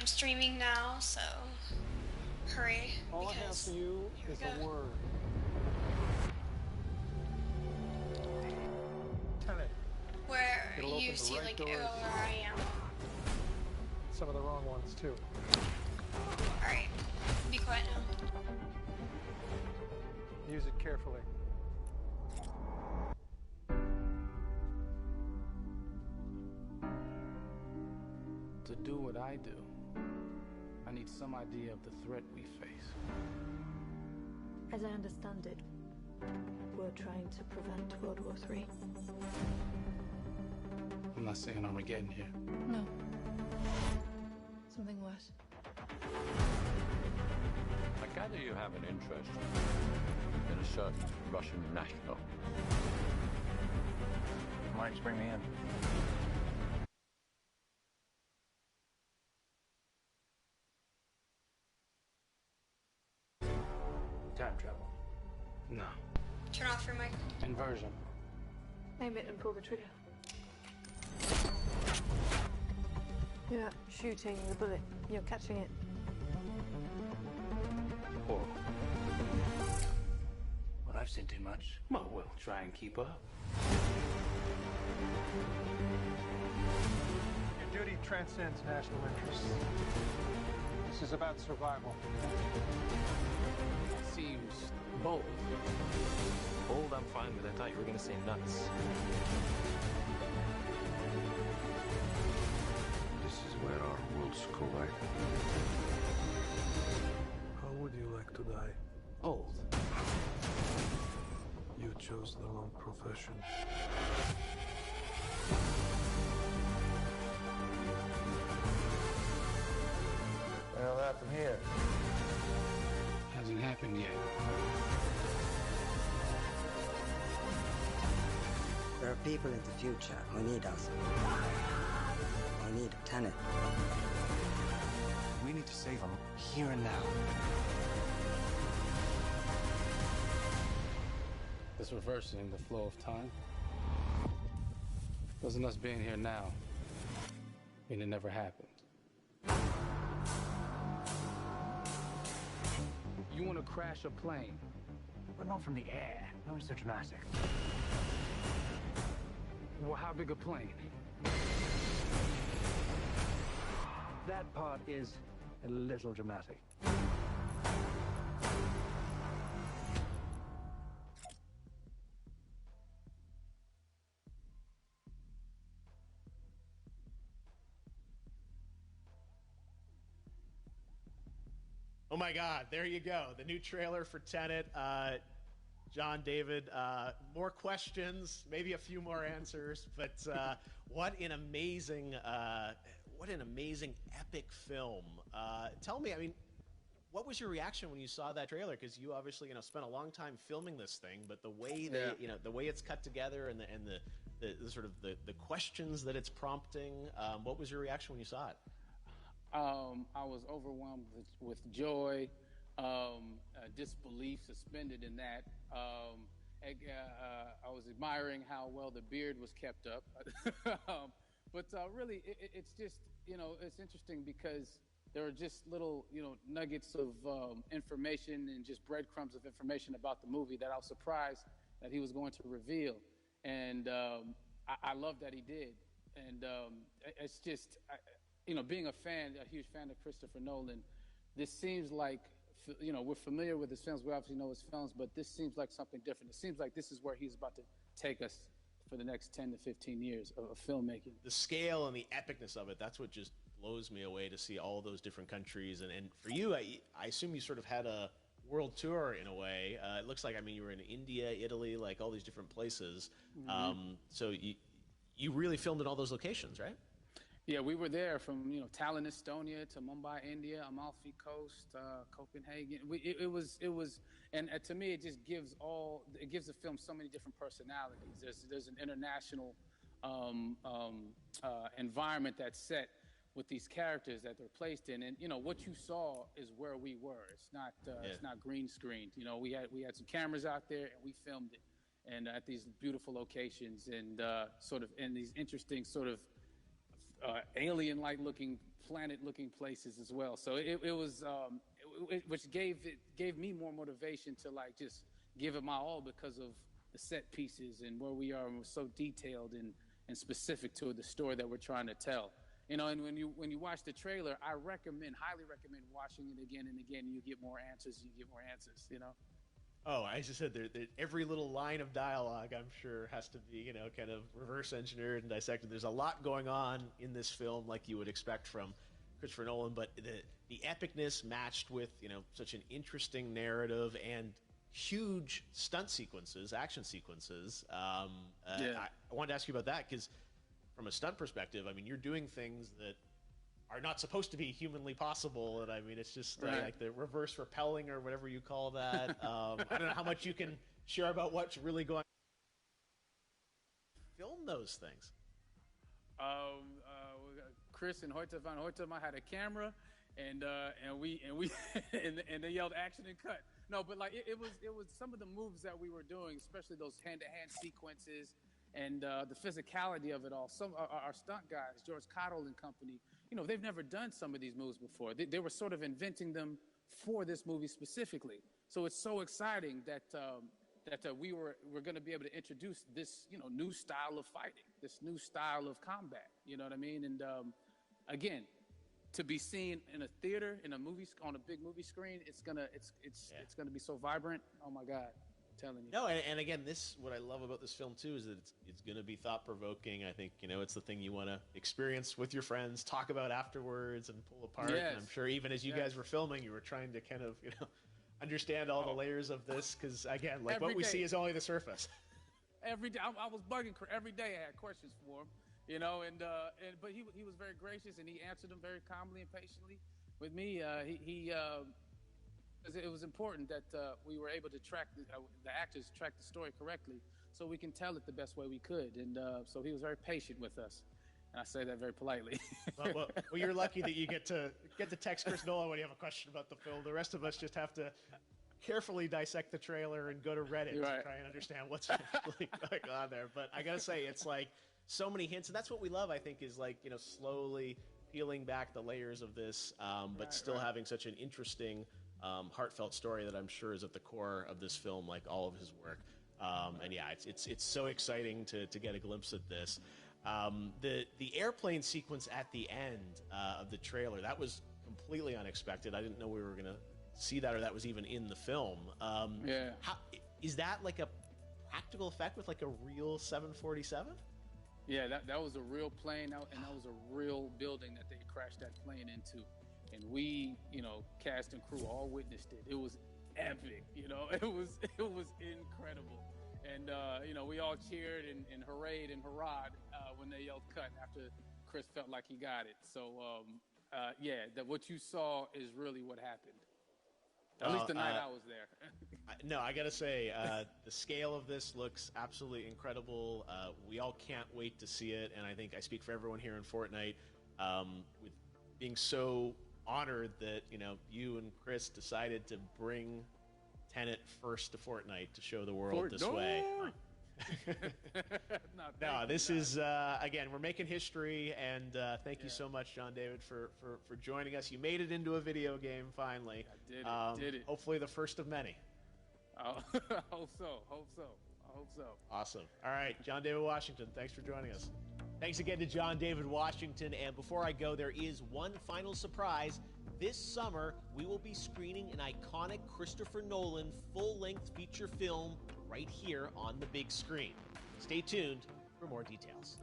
I'm streaming now, so hurry. All I have for you is a word. Tenet. Where It'll you open the see, right like, doors. oh, where I am. Some of the wrong ones, too. Alright. Be quiet now. Use it carefully. To do what I do, I need some idea of the threat we face. As I understand it, we're trying to prevent World War III. I'm not saying Armageddon here. No. Something worse. I gather you have an interest in a certain Russian national. Mike's bring me in. Time travel. No. Turn off your mic. Inversion. Aim it and pull the trigger. You're not shooting the bullet, you're catching it. Whoa. Well, I've seen too much. Well, we'll try and keep up. Your duty transcends national interests. This is about survival. Seems bold. Bold, I'm fine with. I thought you were going to say nuts. This is where our worlds collide. How would you like to die? Old. You chose the wrong profession. Well, that from here. Hasn't happened yet. There are people in the future who need us. Who need a Tenet. We need to save them here and now. This reversing the flow of time. Doesn't us being here now mean it never happened? You want to crash a plane? But not from the air. No, it's so dramatic. Well, how big a plane? That part is a little dramatic. Oh my God, there you go. The new trailer for Tenet. John, David, more questions, maybe a few more answers, but what an amazing epic film. Tell me, I mean, what was your reaction when you saw that trailer? Because you obviously, spent a long time filming this thing, but the way the way it's cut together and the sort of the questions that it's prompting, what was your reaction when you saw it? I was overwhelmed with joy, disbelief suspended in that. I was admiring how well the beard was kept up. But really, it's just, it's interesting because there are just little, nuggets of information and just breadcrumbs of information about the movie that I was surprised that he was going to reveal. And I love that he did. And it's just... being a huge fan of Christopher Nolan, this seems like, we're familiar with his films. We obviously know his films, but this seems like something different. It seems like this is where he's about to take us for the next 10 to 15 years of filmmaking. The scale and the epicness of it, that's what just blows me away to see all those different countries. And for you, I assume you sort of had a world tour in a way. It looks like, you were in India, Italy, like all these different places. Mm-hmm. So you really filmed in all those locations, right? Yeah, we were there from Tallinn, Estonia, to Mumbai, India, Amalfi Coast, Copenhagen. It was, and to me, it just gives the film so many different personalities. There's an international environment that's set with these characters that they're placed in, and what you saw is where we were. It's not green screened. We had some cameras out there and we filmed it, and at these beautiful locations and sort of in these interesting sort of alien-like looking, planet-looking places as well. So it was, which gave me more motivation to like just give it my all because of the set pieces and where we are, and we're so detailed and specific to the story that we're trying to tell. You know, and when you watch the trailer, I highly recommend watching it again and again. You get more answers. You know. Oh, as I said, every little line of dialogue, I'm sure, has to be, kind of reverse engineered and dissected. There's a lot going on in this film, like you would expect from Christopher Nolan, but the epicness matched with, such an interesting narrative and huge stunt sequences, action sequences. I wanted to ask you about that because, from a stunt perspective, I mean, you're doing things that are not supposed to be humanly possible, and I mean, it's just like the reverse rappelling or whatever you call that. I don't know how much you can share about what's really going on. Film those things. Chris and Hoyte van Hoytema had a camera, and they yelled action and cut. No, but like it was some of the moves that we were doing, especially those hand-to-hand sequences and the physicality of it all. Some our stunt guys, George Cottle and company, they've never done some of these moves before. They were sort of inventing them for this movie specifically. So it's so exciting that we're going to be able to introduce this new style of fighting, this new style of combat. You know what I mean? And again, to be seen in a theater, in a movie, on a big movie screen, it's gonna be so vibrant. Oh my God, I'm telling you. No, and again, what I love about this film too is that it's gonna be thought provoking. I think it's the thing you want to experience with your friends, talk about afterwards, and pull apart. Yes. And I'm sure even as you guys were filming, you were trying to kind of understand all the layers of this because again, like Every what we day. see is only the surface. Every day, I was bugging every day. I had questions for him. But he was very gracious and he answered them very calmly and patiently with me. It was important that we were able to track the actors track the story correctly, so we can tell it the best way we could. And so he was very patient with us, and I say that very politely. well, you're lucky that you get to text Chris Nolan when you have a question about the film. The rest of us just have to carefully dissect the trailer and go to Reddit to try and understand what's really going on there. But I gotta say, it's like so many hints, and that's what we love. I think is like slowly peeling back the layers of this, but still having such an interesting, heartfelt story that I'm sure is at the core of this film, like all of his work. And yeah, it's so exciting to get a glimpse at this. The airplane sequence at the end of the trailer, that was completely unexpected. I didn't know we were gonna see that, or that was even in the film. Is that like a practical effect with like a real 747? Yeah, that was a real plane, and that was a real building that they crashed that plane into. And we, cast and crew all witnessed it. It was epic, it was incredible. And, we all cheered and hurrayed and hurrahed when they yelled cut after Chris felt like he got it. So, that what you saw is really what happened. At least the night I was there. No, I gotta say, the scale of this looks absolutely incredible. We all can't wait to see it, and I think I speak for everyone here in Fortnite with being so honored that you and Chris decided to bring Tenet first to Fortnite to show the world this way. No, this is again, we're making history, and thank you so much, John David, for joining us. You made it into a video game finally. I did it. Hopefully the first of many. Hope so. Awesome. All right, John David Washington, thanks for joining us. Thanks again to John David Washington. And before I go, there is one final surprise. This summer, we will be screening an iconic Christopher Nolan full-length feature film right here on the big screen. Stay tuned for more details.